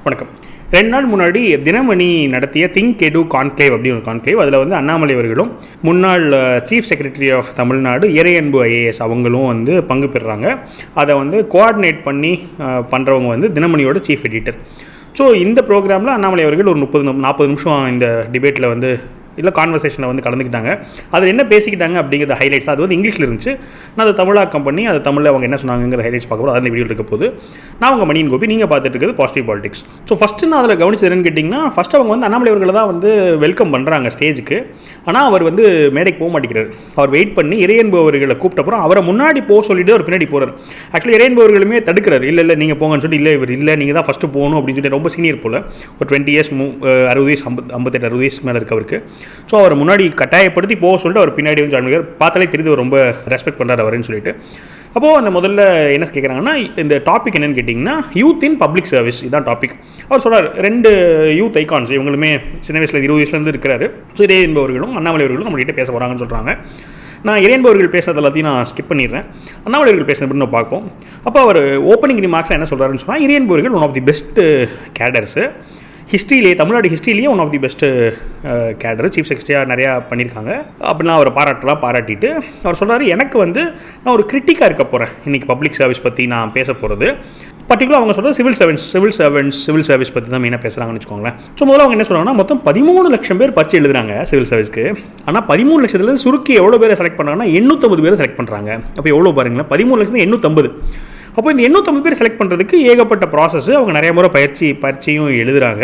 வணக்கம். 2 நாள் முன்னாடி தினமணி நடத்திய திங்க் எடு கான்க்ளேவ் அப்படின்னு ஒரு கான்க்ளேவ். அதில் வந்து அண்ணாமலை அவர்களும் முன்னாள் chief secretary of Tamil Nadu Iraianbu IAS அவங்களும் வந்து பங்கு பெறுறாங்க. அதை வந்து கோஆர்டினேட் பண்ணி பண்ணுறவங்க வந்து தினமணியோட சீஃப் எடிட்டர். ஸோ இந்த ப்ரோக்ராமில் அண்ணாமலை அவர்கள் ஒரு 30-40 நிமிஷம் இந்த டிபேட்டில் வந்து இல்லை கான்வர்சேஷனில் வந்து கலந்துக்கிட்டாங்க. அதில் என்ன பேசிக்கிட்டாங்க அப்படிங்கிற ஹைலைட்ஸ் அது வந்து இங்கிலீஷில் இருந்துச்சு. நான் அதை தமிழாக்கம் பண்ணி அதை தமிழில் அவங்க என்ன சொன்னாங்கிற ஹைலைட்ஸ் பார்க்க போது அந்த வீடியோ இருக்க போது நான் உங்கள் மணியின் கோபி, நீங்கள் பார்த்துட்டு இருக்கிறது பாசிட்டிவ் பாலிடிக்ஸ். ஸோ ஃபஸ்ட்டு நான் அதில் கவனிச்சது என்னன்னு கேட்டிங்கன்னா, ஃபஸ்ட்டு அவங்க வந்து அண்ணாமலை அவர்களை தான் வந்து வெல்கம் பண்ணுறாங்க ஸ்டேஜுக்கு. ஆனால் அவர் வந்து மேடைக்கு போக மாட்டேங்கிறார். அவர் வெயிட் பண்ணி இறையன்பு அவர்களை கூப்பிட்டப்புறம் அவரை முன்னாடி போக சொல்லிட்டு அவர் பின்னாடி போகிறார். ஆக்சுவலி இறையன்பு அவர்களுமே தடுக்கிறார். இல்லை நீங்கள் போங்கன்னு சொல்லி, இல்லை இவர் இல்லை நீங்கள் தான் ஃபஸ்ட்டு போகணும் அப்படின்னு சொல்லி ரொம்ப சீனியர் போல், ஒரு 20 இயர்ஸ் 60 வயசு 58-60 வயசு மேலே இருக்க அவருக்கு. ஸோ அவர் முன்னாடி கட்டாயப்படுத்தி போக சொல்லிட்டு அவர் பின்னாடி வந்து ஜாயின் பண்ணிக்கிறார். பார்த்தாலே தெரியுது அவர் ரொம்ப ரெஸ்பெக்ட் பண்ணுறாரு அவருன்னு சொல்லிட்டு. அப்போது அந்த முதல்ல என்ன கேட்குறாங்கன்னா, இந்த டாபிக் என்னென்னு கேட்டிங்கன்னா, யூத் இன் பப்ளிக் சர்வீஸ். இதுதான் டாபிக். அவர் சொல்கிறார் 2 யூத் ஐகான்ஸ், இவங்களுமே சின்ன வயசில் 20 வயசுலேருந்து இருக்கிறாரு. ஸோ இதே என்பவர்களும் அண்ணாமலை அவர்களும் நம்மகிட்ட பேச போகிறாங்கன்னு சொல்கிறாங்க. நான் இறையன்பவர்கள் பேசுகிறது எல்லாத்தையும் நான் ஸ்கிப் பண்ணிடுறேன். அண்ணாமலை அவர்கள் பேசுகிறது எப்படி நம்ம பார்ப்போம். அப்போ அவர் ஓப்பனிங் ரிமார்க்ஸாக என்ன சொல்கிறாருன்னு சொன்னால், இறையன்பவர்கள் one of the best cadres ஹிஸ்ட்ரியிலே, தமிழ்நாடு ஹிஸ்ட்ரியிலேயே one of the best cadre, chief செக்ரட்டரியாக நிறையா பண்ணியிருக்காங்க அப்படிலாம் அவரை பாராட்டிட்டு அவர் சொல்கிறாரு, எனக்கு வந்து நான் ஒரு கிரிட்டிக்காக இருக்க போகிறேன் இன்றைக்கி பப்ளிக் சர்வீஸ் பற்றி நான் பேச போகிறது. பர்டிகுலர் அவங்க சொல்கிறது சிவில் சர்வீஸ் பற்றி தான் மெயினாக பேசுகிறாங்கன்னு வச்சுக்கோங்களேன். ஸோ முதல்ல அவங்க என்ன சொல்கிறாங்கன்னா, மொத்தம் 13 லட்சம் பேர் பரிட்சை எழுதுறாங்க சிவில் சர்வீஸ்க்கு. ஆனால் 13 லட்சத்துலேருந்து சுருக்கி எவ்வளோ பேரை செலக்ட் பண்ணுறாங்கன்னா 850 பேரை செலக்ட் பண்ணுறாங்க. அப்போ எவ்வளோ பாருங்களேன், 13 லட்சம் 850. அப்போ இந்த 850 பேர் செலக்ட் பண்ணுறதுக்கு ஏகப்பட்ட ப்ராசஸ். அவங்க நிறைய முறை பயிற்சியும் எழுதுகிறாங்க.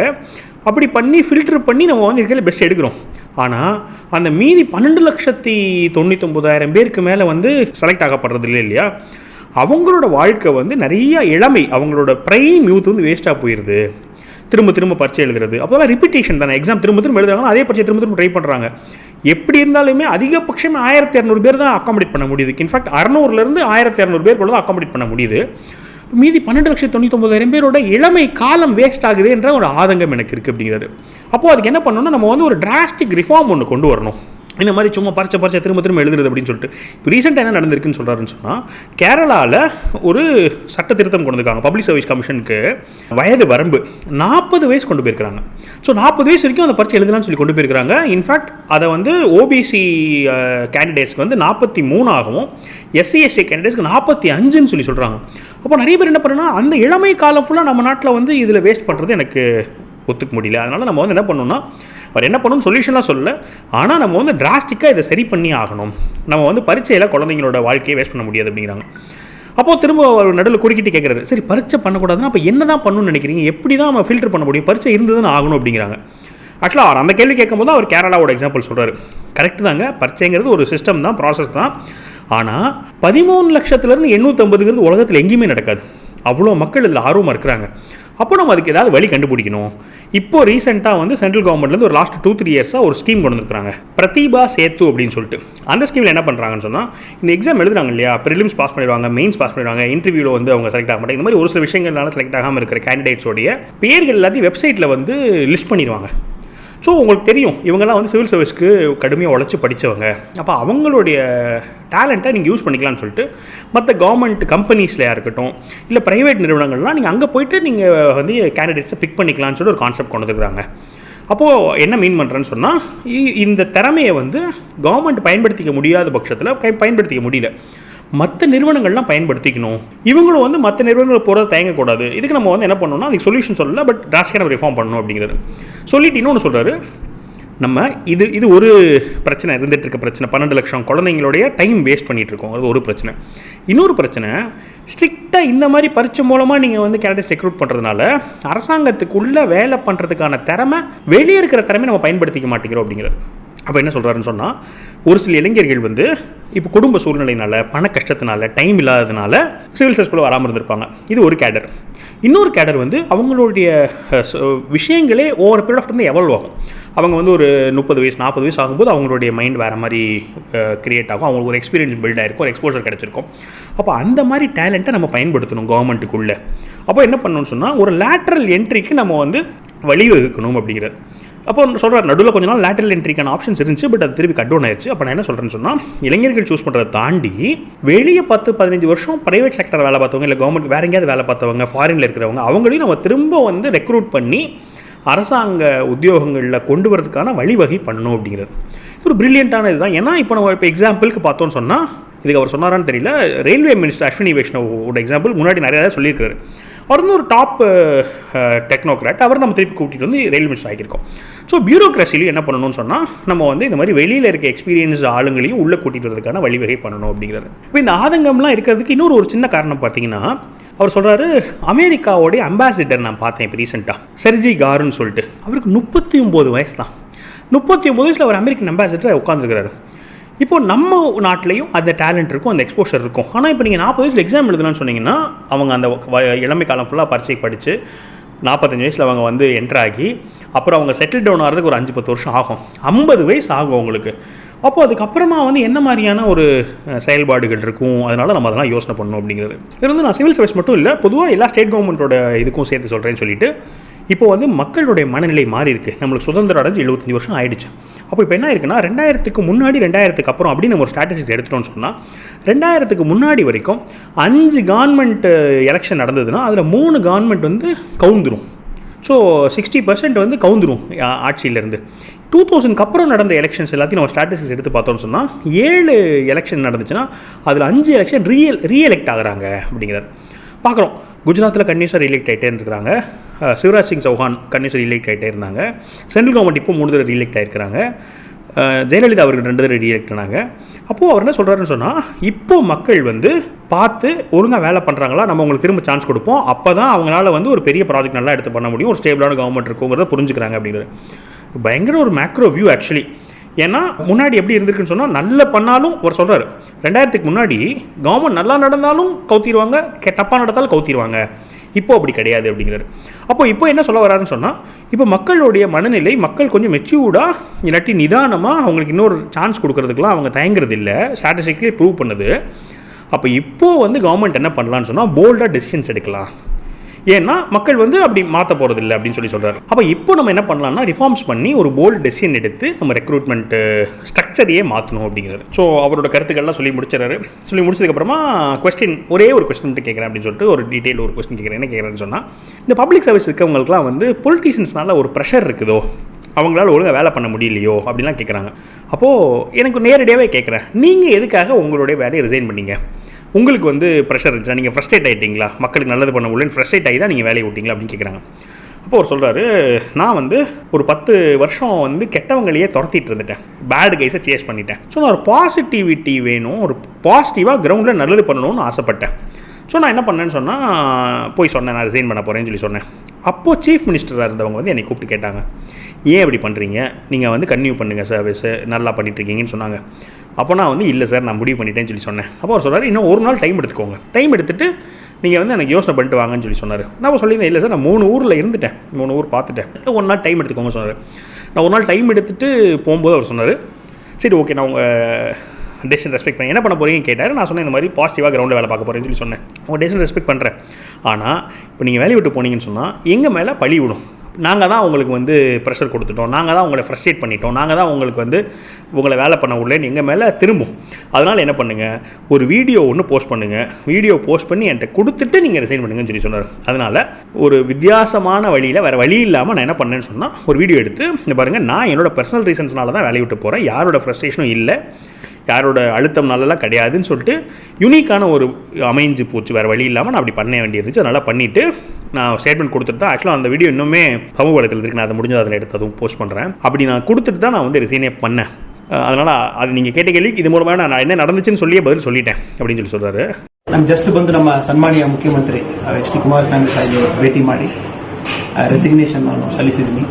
அப்படி பண்ணி ஃபில்டர் பண்ணி நம்ம வந்து இருக்கிற பெஸ்ட் எடுக்கிறோம். ஆனால் அந்த மீதி 12,99,000 பேருக்கு மேலே வந்து செலக்ட் ஆகப்படுறது இல்லையா, அவங்களோட வாழ்க்கை வந்து நிறைய இளமை, அவங்களோட ப்ரைம் யூத் வந்து வேஸ்ட்டாக போயிடுது. திரும்ப பரிட்சை எழுதுறது, அப்போதான் ரிப்பீட்டேஷன் தானே, எக்ஸாம் திரும்ப எழுதுறாங்கன்னா அதே பரிட்சை திரும்ப ட்ரை பண்ணுறாங்க. எப்படி இருந்தாலுமே அதிகபட்சம் 1200 பேர் தான் அக்காமடேட் பண்ண முடியுது. இன்ஃபேக்ட் 600லேருந்து 1200 பேர் கூட தான் அக்காமடேட் பண்ண முடியுது. மீதி 12,99,000 பேரோட இளமை காலம் வேஸ்ட் ஆகுது என்ற ஒரு ஆதங்கம் எனக்கு இருக்குது அப்படிங்கிறாரு. அப்போது அதுக்கு என்ன பண்ணணும்னா, நம்ம வந்து ஒரு டிராஸ்டிக் ரிஃபார்ம் ஒன்று கொண்டு வரணும். இந்த மாதிரி சும்மா பரிச்சை திரும்ப எழுதுறது அப்படின்னு சொல்லிட்டு. இப்போ ரீசெண்டாக என்ன நடந்திருக்குன்னு சொல்கிறாருன்னு சொன்னால், கேரளாவில் ஒரு சட்ட திருத்தம் கொண்டு வந்திருக்காங்க. பப்ளிக் சர்வீஸ் கமிஷனுக்கு வயது வரம்பு 40 வயசு கொண்டு போயிருக்கிறாங்க. ஸோ 40 வயசு வரைக்கும் அந்த பரிட்சை எழுதலாம்னு சொல்லி கொண்டு போயிருக்கிறாங்க. இன்ஃபேக்ட் அதை வந்து ஓபிசி கேண்டிடேட்ஸ்க்கு வந்து 43 ஆகவும், SC/ST கேண்டிடேட்ஸ்க்கு 45ன்னு சொல்லி சொல்கிறாங்க. அப்போ நிறைய பேர் என்ன பண்ணுன்னா, அந்த இளமை காலம் ஃபுல்லாக நம்ம நாட்டில் வந்து இதில் வேஸ்ட் பண்ணுறது எனக்கு ஒத்துக்க முடியல. அதனால் நம்ம வந்து என்ன பண்ணணும்னா, அவர் என்ன பண்ணணும் சொல்யூஷன்லாம் சொல்லலை, ஆனால் நம்ம வந்து டிராஸ்டிக்காக இதை சரி பண்ணி ஆகணும். நம்ம வந்து பரீட்சையில் குழந்தைங்களோட வாழ்க்கையை வேஸ்ட் பண்ண முடியாது அப்படிங்கிறாங்க. அப்போது திரும்ப ஒரு நடுவில் குறுக்கிட்டு கேட்குறாரு, சரி பரீட்சை பண்ணக்கூடாதுன்னா அப்போ என்ன தான் பண்ணணும்னு நினைக்கிறீங்க, எப்படி தான் நம்ம ஃபில்டர் பண்ண முடியும், பரீட்சை இருந்ததுன்னு ஆகணும் அப்படிங்கிறாங்க. ஆக்சுவலாக அவர் அந்த கேள்வி கேட்கும்போது அவர் கேரளாவோட எக்ஸாம்பிள் சொல்கிறார். கரெக்டு தாங்க, பரீட்சைங்கிறது ஒரு சிஸ்டம் தான், ப்ராசஸ் தான். ஆனால் 13 லட்சத்துலேருந்து 850ங்கிறது உலகத்தில் எங்கேயுமே நடக்காது. அவ்வளோ மக்கள் இதில் ஆர்வமாக இருக்கிறாங்க. அப்போ நம்ம அதுக்கு ஏதாவது வழி கண்டுபிடிக்கணும். இப்போது ரீசெண்டாக வந்து சென்ட்ரல் கவர்மெண்ட்லேருந்து ஒரு லாஸ்ட் 2-3 இயர்ஸாக ஒரு ஸ்கீம் கொண்டு வந்துருக்காங்க, பிரதிபா சேத்து அப்படின்னு சொல்லிட்டு. அந்த ஸ்கீமில் என்ன பண்ணுறாங்கன்னு சொன்னால், இந்த எக்ஸாம் எழுதுறாங்க இல்லையா, ப்ரிலிம்ஸ் பாஸ் பண்ணிடுவாங்க, மெயின்ஸ் பாஸ் பண்ணிடுவாங்க, இன்டர்வியூவில் வந்து அவங்க செலக்ட் ஆக மாட்டாங்க. இந்த மாதிரி ஒரு சில விஷயங்கள்னால செலக்ட் ஆகாமல் இருக்கிற கேண்டிடேட்ஸோடைய பேர்கள் எல்லாத்தையும் வெப்சைட்டில் வந்து லிஸ்ட் பண்ணிடுவாங்க. ஸோ உங்களுக்கு தெரியும், இவங்கெல்லாம் வந்து சிவில் சர்வீஸ்க்கு கடுமையாக உழைச்சி படித்தவங்க. அப்போ அவங்களுடைய டேலண்ட்டை நீங்கள் யூஸ் பண்ணிக்கலாம்னு சொல்லிட்டு மற்ற கவர்மெண்ட் கம்பெனிஸ்லையாக இருக்கட்டும், இல்லை ப்ரைவேட் நிறுவனங்கள்லாம் நீங்கள் அங்கே போய்ட்டு நீங்கள் வந்து கேண்டிடேட்ஸை பிக் பண்ணிக்கலாம்னு சொல்லிட்டு ஒரு கான்செப்ட் கொண்டு வந்துருக்குறாங்க. அப்போது என்ன மீன் பண்ணுறேன்னு சொன்னால், இந்த திறமையை வந்து கவர்மெண்ட் பயன்படுத்திக்க முடியாத பட்சத்தில் பயன்படுத்திக்க முடியல, மற்ற நிறுவனங்கள்லாம் பயன்படுத்திக்கணும். இவங்களும் வந்து மற்ற நிறுவனங்கள் போகிறத தயங்கக்கூடாது. இதுக்கு நம்ம வந்து என்ன பண்ணணும்னா, அதுக்கு சொல்யூஷன் சொல்லலை, பட் டிராஸ்டிக்காக நம்ம ரிஃபார்ம் பண்ணணும் அப்படிங்கிறது சொல்லிட்டு இன்னொன்று சொல்கிறாரு. நம்ம இது ஒரு பிரச்சனை இருந்துகிட்டு இருக்க பிரச்சனை, 12 லட்சம் குழந்தைங்களுடைய டைம் வேஸ்ட் பண்ணிகிட்டு இருக்கோம், அது ஒரு பிரச்சனை. இன்னொரு பிரச்சனை, ஸ்ட்ரிக்டாக இந்த மாதிரி பரீட்சை மூலமாக நீங்கள் வந்து கேண்டிடேட்ஸ் ரெக்ரூட் பண்ணுறதுனால அரசாங்கத்துக்குள்ளே வேலை பண்ணுறதுக்கான திறமை, வெளியே இருக்கிற திறமை நம்ம பயன்படுத்திக்க மாட்டேங்கிறோம் அப்படிங்கிறது. அப்போ என்ன சொல்கிறாருன்னு சொன்னால், ஒரு சில இளைஞர்கள் வந்து இப்போ குடும்ப சூழ்நிலையினால, பண கஷ்டத்தினால, டைம் இல்லாததுனால சிவில் சர்வீஸ்குள்ளே வராமல் இருந்திருப்பாங்க. இது ஒரு கேடர். இன்னொரு கேடர் வந்து அவங்களுடைய விஷயங்களே over period of time evolve ஆகும். அவங்க வந்து ஒரு 30 வயசு 40 வயசு ஆகும்போது அவங்களுடைய மைண்ட் வேறு மாதிரி க்ரியேட் ஆகும். அவங்களுக்கு ஒரு எக்ஸ்பீரியன்ஸ் பில்ட் ஆகிருக்கும், ஒரு எக்ஸ்போசர் கிடச்சிருக்கும். அப்போ அந்த மாதிரி டேலண்ட்டை நம்ம பயன்படுத்தணும் கவர்மெண்ட்டுக்குள்ளே. அப்போ என்ன பண்ணணும்னு சொன்னால், ஒரு லேட்ரல் என்ட்ரிக்கு நம்ம வந்து வழிவகுக்கணும் அப்படிங்கிறது. அப்போ சொல்கிறார் நடுவில் கொஞ்ச நாள் லேட்டரல் என்ட்ரிக்கான ஆப்ஷன்ஸ் இருந்துச்சு, பட் அது திருப்பி கட் டவுன் ஆயிடுச்சு. அப்போ நான் என்ன சொல்கிறேன்னு சொன்னால், இளைஞர்கள் சூஸ் பண்ணுறதை தாண்டி வெளியே 10-15 வருஷம் ப்ரைவேட் செக்டர் வேலை பார்த்தவங்க, இல்லை கவர்மெண்ட் வேறு எங்கேயாவது வேலை பார்த்தவங்க, ஃபாரினில் இருக்கிறவங்க, அவங்களையும் நம்ம திரும்ப வந்து ரெக்ரூட் பண்ணி அரசாங்க உத்தியோகங்களில் கொண்டு வரதுக்கான வழிவகை பண்ணணும் அப்படிங்கிறது ஒரு பிரில்லியண்ட்டான இதுதான். ஏன்னா இப்போ நம்ம இப்போ எக்ஸாம்பிளுக்கு பார்த்தோன்னு சொன்னால், இதுக்கு அவர் சொன்னாரான்னு தெரியல, ரயில்வே மினிஸ்டர் அஸ்வினி வைஷ்ணவோட எக்ஸாம்பிள் முன்னாடி நிறையா சொல்லியிருக்காரு. அவர் வந்து ஒரு டாப் டெக்னோக்ராட், அவர் நம்ம திருப்பி கூட்டிகிட்டு வந்து ரயில்வே மினிஸ்டர் ஆகியிருக்கோம். ஸோ பியூரோக்ரஸிலையும் என்ன பண்ணணும்னு சொன்னால், நம்ம வந்து இந்த மாதிரி வெளியில் இருக்க எக்ஸ்பீரியன்ஸ் ஆளுங்களையும் உள்ளே கூட்டிகிட்டு வரதுக்கான வழிவகை பண்ணணும் அப்படிங்கிறது. இப்போ இந்த ஆதங்கம்லாம் இருக்கிறதுக்கு இன்னொரு சின்ன காரணம் பார்த்தீங்கன்னா, அவர் சொல்கிறாரு, அமெரிக்காவோடைய அம்பாசிடர் நான் பார்த்தேன் இப்போ ரீசெண்டாக, செர்ஜி காருன்னு சொல்லிட்டு, அவருக்கு 39 வயசு தான். 39 வயசில் அவர் அமெரிக்கன் அம்பாசிடர் உட்காந்துருக்கிறாரு. இப்போது நம்ம நாட்டிலையும் அந்த டேலண்ட் இருக்கும், அந்த எக்ஸ்போஷர் இருக்கும். ஆனால் இப்போ நீங்கள் 40 வயசில் எக்ஸாம் எழுதலாம்னு சொன்னீங்கன்னா, அவங்க அந்த இளமை காலம் ஃபுல்லாக பரீட்சை படித்து 45 வயசில் அவங்க வந்து என்ட்ராகி அப்புறம் அவங்க செட்டில் டவுன் ஆகிறதுக்கு ஒரு 5-10 வருஷம் ஆகும். 50 வயசு ஆகும் அவங்களுக்கு. அப்போது அதுக்கப்புறமா வந்து என்ன மாதிரியான ஒரு செயல்பாடுகள் இருக்கும், அதனால் நம்ம அதெல்லாம் யோசனை பண்ணணும் அப்படிங்கிறது. இது வந்து நான் சிவில் சர்வீஸ் மட்டும் இல்லை, பொதுவாக எல்லா ஸ்டேட் கவர்மெண்ட்டோட இதுக்கும் சேர்த்து சொல்கிறேன்னு சொல்லிட்டு, இப்போ வந்து மக்களுடைய மனநிலை மாறி இருக்குது. நம்மளுக்கு சுதந்திரம் அடைஞ்சு 75 வருஷம் ஆயிடுச்சு. அப்போ இப்போ என்ன இருக்குன்னா, 2000க்கு முன்னாடி 2000க்கு அப்புறம் அப்படின்னு நம்ம ஒரு ஸ்டாட்டிஸ்டிக்ஸ் எடுத்துட்டோம்னு சொன்னால், 2000க்கு முன்னாடி வரைக்கும் 5 கவர்மெண்ட் எலெக்ஷன் நடந்ததுன்னா அதில் 3 கவர்மெண்ட் வந்து கவுந்துரும். ஸோ 60% வந்து கவுந்துரும் ஆட்சியிலேருந்து. 2000க்கு அப்புறம் நடந்த எலெக்ஷன்ஸ் எல்லாத்தையும் நம்ம ஸ்டாட்டிஸ்டிக்ஸ் எடுத்து பார்த்தோம்னு சொன்னால், 7 எலெக்ஷன் நடந்துச்சுன்னா அதில் 5 எலெக்ஷன் ரீஎலெக்ட் ஆகிறாங்க அப்படிங்கிறார். பார்க்குறோம், குஜராத்தில் கன்னியூஸாக ரீஎலெக்ட் ஆகிட்டே இருக்கிறாங்க, சிவராஜ் சிங் சௌஹான் கன்னியூஸாக ரீஎலெக்ட் ஆகிட்டே இருந்தாங்க, சென்ட்ரல் கவர்மெண்ட் இப்போ 3 தடவை ரீஎலெக்ட் ஆகிருக்கிறாங்க, ஜெயலலிதா அவர்கள் 2 தடவை ரீஎலெக்ட் ஆனாங்க. அப்போது அவர் என்ன சொல்கிறாருன்னு சொன்னால், இப்போது மக்கள் வந்து பார்த்து ஒழுங்காக வேலை பண்ணுறாங்களா, நம்ம அவங்களுக்கு திரும்ப சான்ஸ் கொடுப்போம், அப்போ தான் அவங்களால வந்து ஒரு பெரிய ப்ராஜெக்ட் நல்லா எடுத்து பண்ண முடியும், ஒரு ஸ்டேபிளான கவர்மெண்ட் இருக்குங்கிறத புரிஞ்சுக்கிறாங்க அப்படிங்கிறது. பயங்கர ஒரு மேக்ரோ வியூ ஆக்சுவலி. ஏன்னா முன்னாடி எப்படி இருந்திருக்குன்னு சொன்னால், நல்ல பண்ணாலும் அவர் சொல்கிறார், 2000க்கு முன்னாடி கவர்மெண்ட் நல்லா நடந்தாலும் கவுத்திடுவாங்க, தப்பாக நடந்தாலும் கவுத்திடுவாங்க. இப்போ அப்படி கிடையாது அப்படிங்கிறாரு. அப்போ இப்போ என்ன சொல்ல வராருன்னு சொன்னால், இப்போ மக்களுடைய மனநிலை, மக்கள் கொஞ்சம் மெச்சூர்டாக இல்லாட்டி நிதானமாக அவங்களுக்கு இன்னொரு சான்ஸ் கொடுக்கறதுக்கெலாம் அவங்க தயங்குறது இல்லை, ஸ்ட்ராட்டஜிக்கலி ப்ரூவ் பண்ணுது. அப்போ இப்போது வந்து கவர்மெண்ட் என்ன பண்ணலான்னு சொன்னால், போல்டாக டெசிஷன்ஸ் எடுக்கலாம். ஏன்னா மக்கள் வந்து அப்படி மாற்ற போகிறதில்லை அப்படின்னு சொல்கிறார். அப்போ இப்போ நம்ம என்ன பண்ணலாம்னா, ரிஃபார்ம்ஸ் பண்ணி ஒரு போல்டு டெசிஷன் எடுத்து நம்ம ரெக்ரூட்மெண்ட் ஸ்ட்ரக்சரையே மாற்றணும் அப்படிங்கிறது. ஸோ அவரோட கருத்துக்கள்லாம் சொல்லி முடிச்சிடறாரு. சொல்லி முடிச்சதுக்கப்புறமா ஒரே ஒரு கொஸ்டின் கேட்குறேன் அப்படின்னு சொல்லிட்டு ஒரு டீட்டெயில் ஒரு கொஸ்டின் கேட்குறேன். என்ன கேட்குறேன்னு சொன்னால், இந்த பப்ளிக் சர்வீஸ் இருக்கவங்களுக்குலாம் வந்து பொலிட்டிஷியன்ஸ்னால ஒரு ப்ரெஷர் இருக்குதோ, அவங்களால ஒழுங்காக வேலை பண்ண முடியலையோ அப்படிலாம் கேட்குறாங்க. அப்போது எனக்கு நேரடியாகவே கேட்குறேன், நீங்கள் எதுக்காக உங்களுடைய வேலையை ரிசைன் பண்ணீங்க? உங்களுக்கு வந்து ப்ரெஷர் இருந்துச்சா, நீங்கள் ஃப்ரஸ்ட்ரேட் ஆகிட்டீங்களா, மக்களுக்கு நல்லது பண்ண முடியலன்னு ஃப்ரஸ்ட்ரேட் ஆகி தான் நீங்கள் வேலையை விட்டீங்களா அப்படின்னு கேட்குறாங்க. அப்போ அவர் சொல்கிறாரு, நான் வந்து ஒரு 10 வருஷம் வந்து கெட்டவங்களையே துரத்திட்டு இருந்துட்டேன், பேட் கைஸை சேஸ் பண்ணிட்டேன். ஸோ நான் ஒரு பாசிட்டிவிட்டி வேணும், ஒரு பாசிட்டிவாக கிரவுண்டில் நல்லது பண்ணணும்னு ஆசைப்பட்டேன். ஸோ நான் என்ன பண்ணேன்னு சொன்னால், போய் சொன்னேன், நான் ரிசைன் பண்ண போகிறேன்னு சொல்லி சொன்னேன். அப்போது சீஃப் மினிஸ்டராக இருந்தவங்க வந்து என்னை கூப்பிட்டு கேட்டாங்க, ஏன் அப்படி பண்ணுறீங்க, நீங்கள் வந்து கன்டினியூ பண்ணுங்கள் சர்வீஸு, நல்லா பண்ணிட்டுருக்கீங்கன்னு சொன்னாங்க. அப்போ நான் வந்து இல்லை சார், நான் முடிவு பண்ணிட்டேன்னு சொல்லி சொன்னேன். அப்போ அவர் சொல்கிறார், இன்னும் ஒரு நாள் டைம் எடுத்துக்கோங்க, டைம் எடுத்துகிட்டு நீங்கள் வந்து எனக்கு யோசனை பண்ணிட்டு வாங்கன்னு சொல்லி சொன்னார். நான் சொல்லியிருந்தேன், இல்லை சார், நான் 3 ஊரில் இருந்துட்டேன், 3 ஊர் பார்த்துட்டேன், ஒரு நாள் டைம் எடுத்துக்கோங்க சொன்னார். நான் ஒரு நாள் டைம் எடுத்துகிட்டு போகும்போது அவர் சொன்னார், சரி ஓகே, நான் உங்கள் டெசிஷன் ரெஸ்பெக்ட் பண்ணி என்ன பண்ண போகிறீங்கன்னு கேட்டார். நான் சொன்னேன், இந்த மாதிரி பாசிட்டிவாக கிரவுண்டில் வேலை பார்க்க போகிறேன்னு சொல்லி சொன்னேன். உங்கள் டெசிஷன் ரெஸ்பெக்ட் பண்ணுறேன், ஆனால் இப்போ நீங்கள் வேலையை விட்டு போனீங்கன்னு சொன்னால் எங்கள் மேலே பழி விடும், நாங்கள் தான் உங்களுக்கு வந்து ப்ரெஷர் கொடுத்துட்டோம், நாங்கள் தான் உங்களை ஃப்ரஸ்ட்ரேட் பண்ணிட்டோம், நாங்கள் தான் உங்களுக்கு வந்து உங்களை வேலை பண்ண விடலன்னு எங்கள் மேலே திரும்பும். அதனால் என்ன பண்ணுங்கள், ஒரு வீடியோ ஒன்று போஸ்ட் பண்ணுங்கள், வீடியோ போஸ்ட் பண்ணி என்கிட்ட கொடுத்துட்டு நீங்கள் ரிசைன் பண்ணுங்கன்னு சொல்லி சொன்னார். அதனால் ஒரு வித்தியாசமான வழியில், வேறு வழி இல்லாமல் நான் என்ன பண்ணேன்னு சொன்னால், ஒரு வீடியோ எடுத்து இந்த பாருங்கள், நான் என்னோடய பர்சனல் ரீசன்ஸ்னால தான் வேலையை விட்டு போகிறேன், யாரோட ஃப்ரஸ்ட்ரேஷனும் இல்லை, யாரோட அழுத்தம்னாலலாம் கிடையாதுன்னு சொல்லிட்டு யூனிக்கான ஒரு அமைஞ்சு போச்சு, வேறு வழி இல்லாமல் நான் அப்படி பண்ண வேண்டியிருந்துச்சு. அதனால் பண்ணிவிட்டு நான் ஸ்டேட்மெண்ட் கொடுத்துட்டு தான், ஆக்சுவலாக அந்த வீடியோ இன்னுமே சமூக வலைத்தளத்தில் இருக்குது, நான் அதை முடிஞ்சது அதில் எடுத்து அதுவும் போஸ்ட் பண்ணுறேன். அப்படி நான் கொடுத்துட்டு தான் நான் வந்து ரிசைனே பண்ணேன். அதனால் அது நீங்கள் கேட்ட கேள்விக்கு இது மூலமாக நான் என்ன நடந்துச்சுன்னு சொல்லியே பதில் சொல்லிட்டேன் அப்படின்னு சொல்லி சொல்கிறாரு. ನಾನು ಜಸ್ಟ್ ಬಂದು ನಮ್ಮ ಸನ್ಮಾನ್ಯ ಮುಖ್ಯಮಂತ್ರಿ ಎಚ್ ಡಿ ಕುಮಾರಸ್ವಾಮಿ ಸಾಹೇಬರು ಭೇಟಿ ಮಾಡಿ ರೆಸಿಗ್ನೇಷನ್ ನಾನು ಸಲ್ಲಿಸಿದ್ದೀನಿ.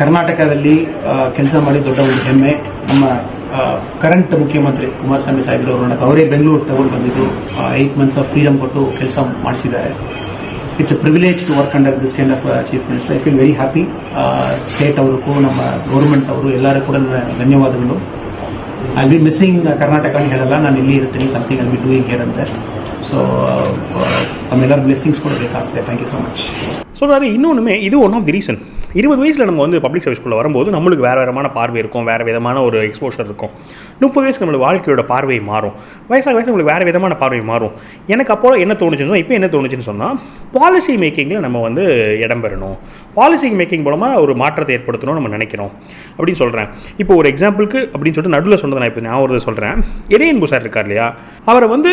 ಕರ್ನಾಟಕದಲ್ಲಿ ಕೆಲಸ ಮಾಡಿ ದೊಡ್ಡ ಒಂದು ಹೆಮ್ಮೆ. ನಮ್ಮ ಕರೆಂಟ್ ಮುಖ್ಯಮಂತ್ರಿ ಕುಮಾರಸ್ವಾಮಿ ಸಾಹೇಬರು ಅವರನ್ನ ಅವರೇ ಬೆಂಗಳೂರು ತಗೊಂಡು ಬಂದಿದ್ದು 8 months ಆಫ್ ಫ್ರೀಡಮ್ ಕೊಟ್ಟು ಕೆಲಸ ಮಾಡಿಸಿದ್ದಾರೆ. It's a privilege to work under this kind of chief minister. I feel very happy. State ಅವ್ರಿಗೂ ನಮ್ಮ ಗೌರ್ಮೆಂಟ್ ಅವರು ಎಲ್ಲರೂ ಕೂಡ ಧನ್ಯವಾದಗಳು. ಐ ಬಿ ಮಿಸ್ಸಿಂಗ್ ಕರ್ನಾಟಕ ಅಂತ ಹೇಳಲ್ಲ, ನಾನು ಇಲ್ಲಿ ಇರ್ತೀನಿ, something I be doing here ಅಂತ. ஸோ தம்மெல்லரும் பிளெஸிங்ஸ் கூட ಬೇಕಾಗ್ತದೆ. Thank you so much. சொல்கிறாரு. இன்னொன்றுமே இது ஒன் ஆஃப் தி ரீசன். 20 வயசில் நம்ம வந்து பப்ளிக் சர்வீஸ்க்குள்ளே வரும்போது நம்மளுக்கு வேறு விதமான பார்வை இருக்கும், வேறு விதமான ஒரு எக்ஸ்போஷர் இருக்கும். 30 வயசுக்கு நம்மளுக்கு வாழ்க்கையோட பார்வை மாறும். வயசாக நம்மளுக்கு வேறு விதமான பார்வை மாறும். எனக்கு அப்போ என்ன தோணுச்சுன்னு சொன்னால், இப்போ என்ன தோணுச்சுன்னு சொன்னால், பாலிசி மேக்கிங்கில் நம்ம வந்து இடம் பெறணும், பாலிசி மேக்கிங் மூலமாக ஒரு மாற்றத்தை ஏற்படுத்தணும்னு நம்ம நினைக்கிறோம் அப்படின்னு சொல்கிறேன். இப்போ ஒரு எக்ஸாம்பிளுக்கு அப்படின்னு சொல்லிட்டு நடுவில் சொன்னதை நான் இப்போ நான் ஒரு சொல்கிறேன். இறையன்பு சார் இருக்கார் இல்லையா, அவரை வந்து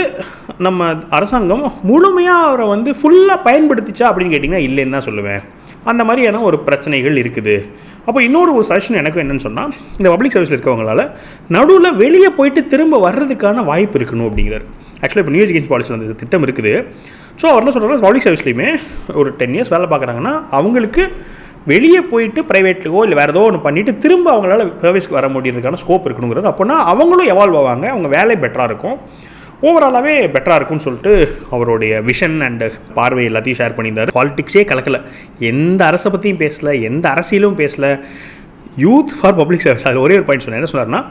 நம்ம அரசாங்கம் முழுமையாக அவரை வந்து ஃபுல்லாக பயன்படுத்திச்சா அப்படின்னு கேட்டிங்கன்னா இல்லைன்னு தான் சொல்லுவேன். அந்த மாதிரியான ஒரு பிரச்சனைகள் இருக்குது. அப்போ இன்னொரு சஜஷன் எனக்கு என்னென்னு சொன்னால், இந்த பப்ளிக் சர்வீஸில் இருக்கவங்களால நடுவில் வெளியே போயிட்டு திரும்ப வர்றதுக்கான வாய்ப்பு இருக்கணும் அப்படிங்கிறார். ஆக்சுவலாக இப்போ நியூ எஜுகேஷன் பாலிசியில் அந்த திட்டம் இருக்குது. ஸோ அவர் என்ன சொல்கிறாங்க, பப்ளிக் சர்வீஸ்லையுமே ஒரு 10 இயர்ஸ் வேலை பார்க்குறாங்கன்னா அவங்களுக்கு வெளியே போயிட்டு ப்ரைவேட்லையோ இல்லை வேறு ஏதோ ஒன்று பண்ணிவிட்டு திரும்ப அவங்களால சர்வீஸ்க்கு வர முடியறதுக்கான ஸ்கோப் இருக்கணுங்கிறது. அப்போனா அவங்களும் எவால்வ் ஆவாங்க, அவங்க வேலை பெட்டராக இருக்கும், ஓவராலாகவே பெட்டராக இருக்கும்னு சொல்லிட்டு அவருடைய விஷன் அண்ட் பார்வை எல்லாத்தையும் ஷேர் பண்ணியிருந்தார். பாலிடிக்ஸே கலக்கலை, எந்த அரசை பற்றியும் பேசலை, எந்த அரசியலும் பேசலை, யூத் ஃபார் பப்ளிக் சர்வீஸ். அதில் ஒரே ஒரு பாயிண்ட் சொன்னேன். என்ன சொன்னார்னா,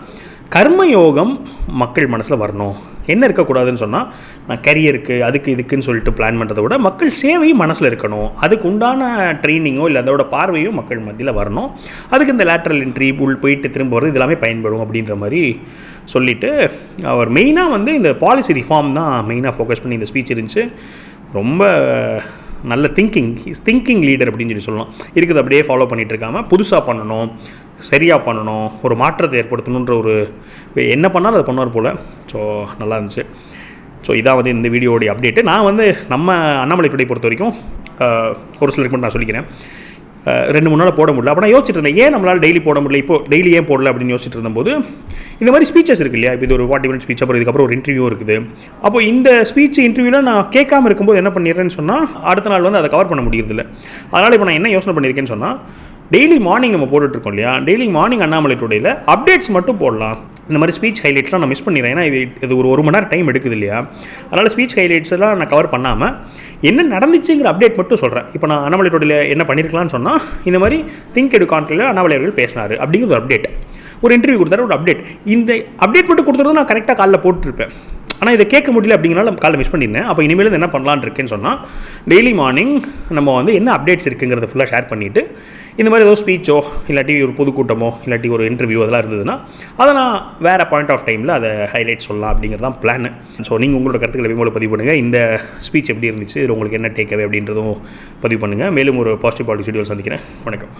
கர்மயோகம் மக்கள் மனசில் வரணும். என்ன இருக்கக்கூடாதுன்னு சொன்னால், நான் கரியருக்கு அதுக்கு இதுக்குன்னு சொல்லிட்டு பிளான் பண்ணுறதை விட மக்கள் சேவையும் மனசில் இருக்கணும், அதுக்கு உண்டான ட்ரைனிங்கோ இல்லை அதோட பார்வையும் மக்கள் மத்தியில் வரணும், அதுக்கு இந்த லேட்ரல் என்ட்ரி உள் போயிட்டு திரும்ப வருது இதெல்லாமே பயன்படும் அப்படின்ற மாதிரி சொல்லிவிட்டு அவர் மெயினாக வந்து இந்த பாலிசி ரிஃபார்ம் தான் மெயினாக ஃபோக்கஸ் பண்ணி இந்த ஸ்பீச் இருந்துச்சு. ரொம்ப நல்ல திங்கிங் லீடர் அப்படின்னு சொல்லலாம். இருக்கிறது அப்படியே ஃபாலோ பண்ணிகிட்டு இருக்காமல் புதுசாக பண்ணணும், சரியாக பண்ணணும், ஒரு மாற்றத்தை ஏற்படுத்தணுன்ற ஒரு என்ன பண்ணாலும் அதை பண்ணுவார் போல். ஸோ நல்லா இருந்துச்சு. ஸோ இதான் வந்து இந்த வீடியோடைய அப்டேட்டு. நான் வந்து நம்ம அண்ணாமலை டுடே பொறுத்த வரைக்கும் ஒரு சிலருக்கு மட்டும் நான் சொல்லிக்கிறேன், 2-3 நாள் போட முடியல. அப்போ நான் யோசிச்சுட்டு இருந்தேன், ஏன் நம்மளால் டெய்லி போட முடியல, இப்போ டெய்லி ஏன் போடல அப்படின்னு யோசிச்சுட்டு இருந்தபோது இந்த மாதிரி ஸ்பீச்சஸ் இருக்குது இல்லையா, இப்போ இது ஒரு 40 மினிட் ஸ்பீச், அப்புறம் இதுக்கப்புறம் ஒரு இன்டர்வியூ இருக்குது. அப்போ இந்த ஸ்பீச் இன்டர்வியூவில் நான் கேட்காம இருக்கும்போது என்ன பண்ணிடுறேன்னு சொன்னால், அடுத்த நாள் வந்து அதை கவர் பண்ண முடியறதில்ல. அதனால் இப்போ நான் என்ன யோசனை பண்ணியிருக்கேன்னு சொன்னால், டெய்லி மார்னிங் நம்ம போட்டுட்ருக்கோம் இல்லையா, டெய்லி மார்னிங் அண்ணாமலை டுடேயில் அப்டேட்ஸ் மட்டும் போடலாம். இந்த மாதிரி ஸ்பீச் ஹைலைட்ஸ்லாம் நான் மிஸ் பண்ணிடுறேன். ஏன்னா இது ஒரு 1 மணி நேரம் டைம் எடுக்குது இல்லையா, அதனால் ஸ்பீச் ஹைலைட்ஸ் எல்லாம் நான் கவர் பண்ணாமல் என்ன நடந்துச்சுங்கிற அப்டேட் மட்டும் சொல்கிறேன். இப்போ நான் அண்ணாமலை டுடேயில் என்ன பண்ணியிருக்கலாம்னு சொன்னால், இந்த மாதிரி திங்க் எடு கான்க்ளேவ்ல அண்ணாமலை அவர்கள் பேசினார் அப்படிங்கிற ஒரு அப்டேட், ஒரு இன்டர்வியூ கொடுத்தாரு, ஒரு அப்டேட். இந்த அப்டேட் மட்டும் கொடுத்துறது நான் கரெக்டாக காலைல போட்டுருப்பேன். ஆனால் இதை கேட்க முடியல அப்படிங்கிறனால காலைல மிஸ் பண்ணியிருந்தேன். அப்போ இனிமேல் என்ன பண்ணலான்னு இருக்கேன்னு சொன்னால், டெய்லி மார்னிங் நம்ம வந்து என்ன அப்டேட்ஸ் இருக்குங்கிறத ஃபுல்லாக ஷேர் பண்ணிவிட்டு, இந்த மாதிரி ஏதோ ஸ்பீச்சோ இல்லாட்டி ஒரு பொதுக்கூட்டமோ இல்லாட்டி ஒரு இன்டர்வியூ அதெல்லாம் இருந்ததுன்னா அதை நான் வேறு பாயிண்ட் ஆஃப் டைமில் அதை ஹைலைட் சொல்லலாம் அப்படிங்கிறது தான் பிளான். ஸோ நீங்கள் உங்களோட கருத்துக்களை எப்பயும் பதிவு பண்ணுங்கள். இந்த ஸ்பீச் எப்படி இருந்துச்சு, உங்களுக்கு என்ன டேக் அவே அப்படின்றதும் பதிவு பண்ணுங்கள். மேலும் ஒரு பாசிட்டிவ் பாலிடிக்ஸ் வீடியோ சந்திக்கிறேன். வணக்கம்.